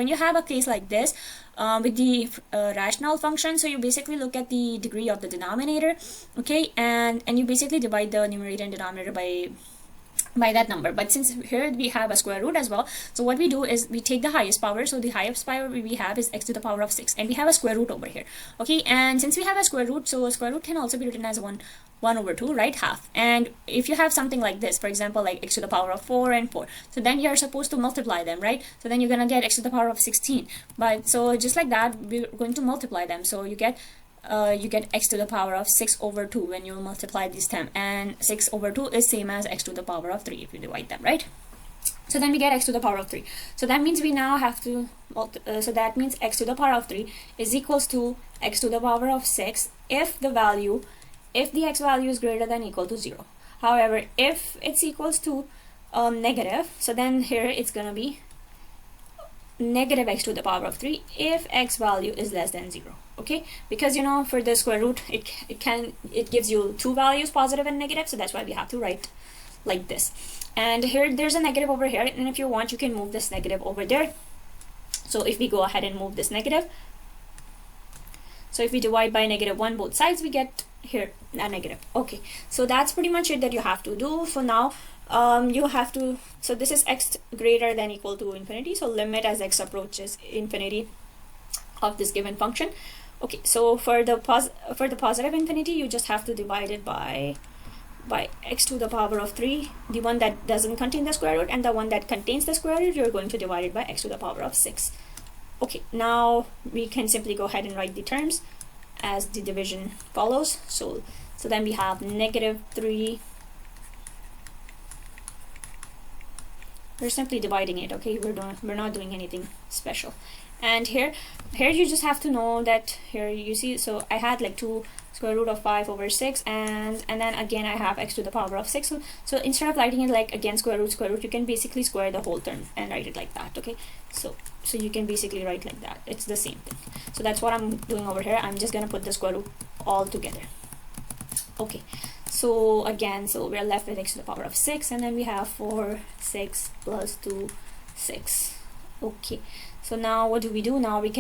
when you have a case like this with the rational function, so you basically look at the degree of the denominator, okay, and you basically divide the numerator and denominator by that number. But since here we have a square root as well, so what we do is we take the highest power. So the highest power we have is x to the power of 6, and we have a square root over here, okay. And since we have a square root, so a square root can also be written as 1 over 2, right, half. And if you have something like this, for example, like x to the power of 4 and 4, so then you're supposed to multiply them, right? So then you're gonna get x to the power of 16. But so just like that, we're going to multiply them. So you get x to the power of 6 over 2 when you multiply these terms, and 6 over 2 is same as x to the power of 3 if you divide them, right? So then we get x to the power of 3. So that means we now have to so that means x to the power of 3 is equals to x to the power of 6 if the x value is greater than or equal to 0. However, if it's equals to negative, so then here it's gonna be negative x to the power of 3 if x value is less than 0. Okay, because you know, for the square root it gives you two values, positive and negative, so that's why we have to write like this. And here there's a negative over here, and if you want you can move this negative over there. So if we go ahead and move this negative, so if we divide by -1 both sides, we get here a negative. Okay, so that's pretty much it that you have to do. So now you have to, so this is x greater than or equal to infinity, so limit as x approaches infinity of this given function. Okay, so for the positive infinity, you just have to divide it by x to the power of 3, the one that doesn't contain the square root, and the one that contains the square root, you're going to divide it by x to the power of 6. Okay, now we can simply go ahead and write the terms as the division follows. So then we have -3. We're simply dividing it, okay? We're not doing anything special. And here you just have to know that here you see, so I had like 2 square root of 5 over 6, and then again I have x to the power of 6. So instead of writing it like again square root, you can basically square the whole term and write it like that, okay? So you can basically write like that. It's the same thing. So that's what I'm doing over here. I'm just gonna put the square root all together. Okay, so again, so we're left with x to the power of 6, and then we have 4, 6 plus 2, 6. Okay, so now what do? Now we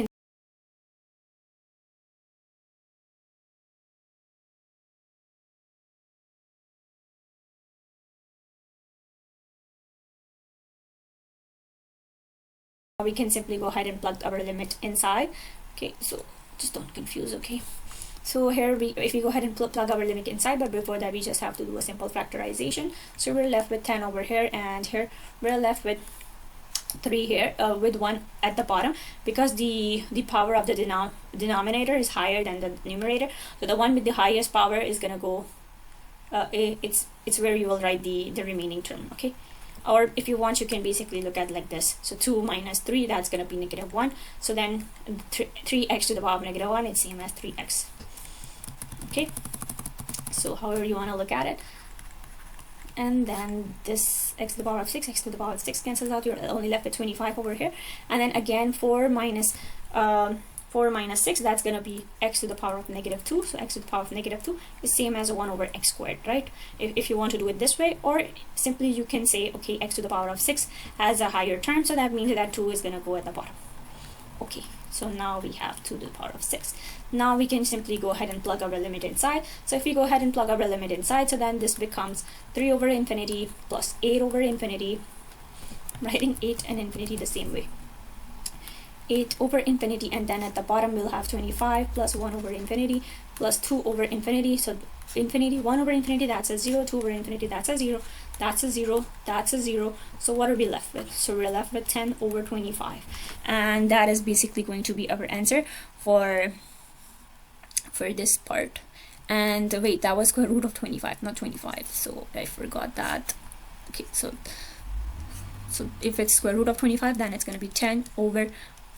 can simply go ahead and plug our limit inside. Okay, so just don't confuse, okay? So here if we go ahead and plug our limit inside, but before that we just have to do a simple factorization. So we're left with 10 over here, and here we're left with 3 here, with 1 at the bottom, because the power of the denominator is higher than the numerator. So the one with the highest power is gonna go, it's where you will write the remaining term, okay? Or if you want, you can basically look at like this. So 2 minus 3, that's gonna be -1. So then 3x to the power of -1, it's same as 3x. Okay, so however you want to look at it. And then this x to the power of 6, x to the power of 6 cancels out. You're only left with 25 over here. And then again 4 minus 6, that's gonna be x to the power of -2. So x to the power of -2 is same as 1 over x squared, right? If you want to do it this way, or simply you can say, okay, x to the power of 6 has a higher term, so that means that 2 is gonna go at the bottom. Okay, so now we have 2 to the power of 6. Now we can simply go ahead and plug our limit inside. So if we go ahead and plug our limit inside, so then this becomes 3 over infinity plus 8 over infinity. I'm writing 8 and infinity the same way. 8 over infinity, and then at the bottom we'll have 25 plus 1 over infinity plus 2 over infinity. So infinity, 1 over infinity, that's a 0, 2 over infinity, that's a 0, that's a 0, that's a 0. So what are we left with? So we're left with 10 over 25, and that is basically going to be our answer for this part. And wait, that was square root of 25, not 25, so I forgot that. Okay, so if it's square root of 25, then it's going to be 10 over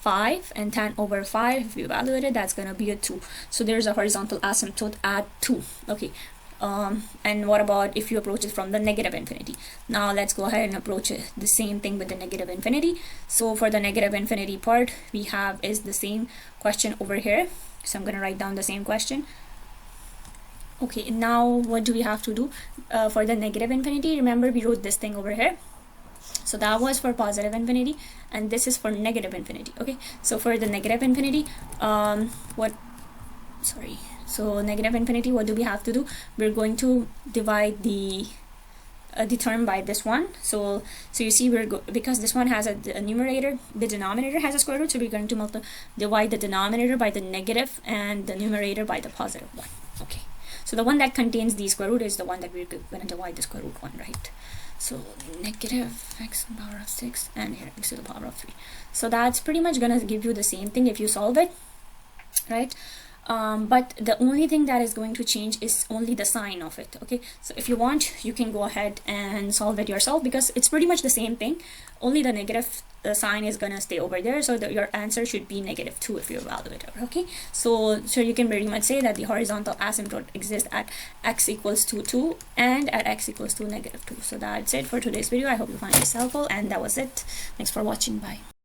5, and 10 over 5, if you evaluate it, that's gonna be a 2. So there's a horizontal asymptote at 2. Okay, and what about if you approach it from the negative infinity? Now let's go ahead and approach it the same thing with the negative infinity. So for the negative infinity part, we have is the same question over here. So I'm gonna write down the same question. Okay, now what do we have to do for the negative infinity? Remember, we wrote this thing over here. So that was for positive infinity, and this is for negative infinity. Okay, so for the negative infinity, so negative infinity, what do we have to do? We're going to divide the term by this one. So you see, because this one has a numerator, the denominator has a square root, so we're going to divide the denominator by the negative and the numerator by the positive one. Okay, so the one that contains the square root is the one that we're going to divide the square root one, right? So negative x to the power of 6 and here x to the power of 3. So that's pretty much gonna give you the same thing if you solve it, right? But the only thing that is going to change is only the sign of it. Okay, so if you want, you can go ahead and solve it yourself, because it's pretty much the same thing, only the negative sign is gonna stay over there, so your answer should be -2 if you evaluate it. Okay, so you can pretty much say that the horizontal asymptote exists at x equals to 2 and at x equals to -2. So that's it for today's video. I hope you find this helpful, and that was it. Thanks for watching. Bye.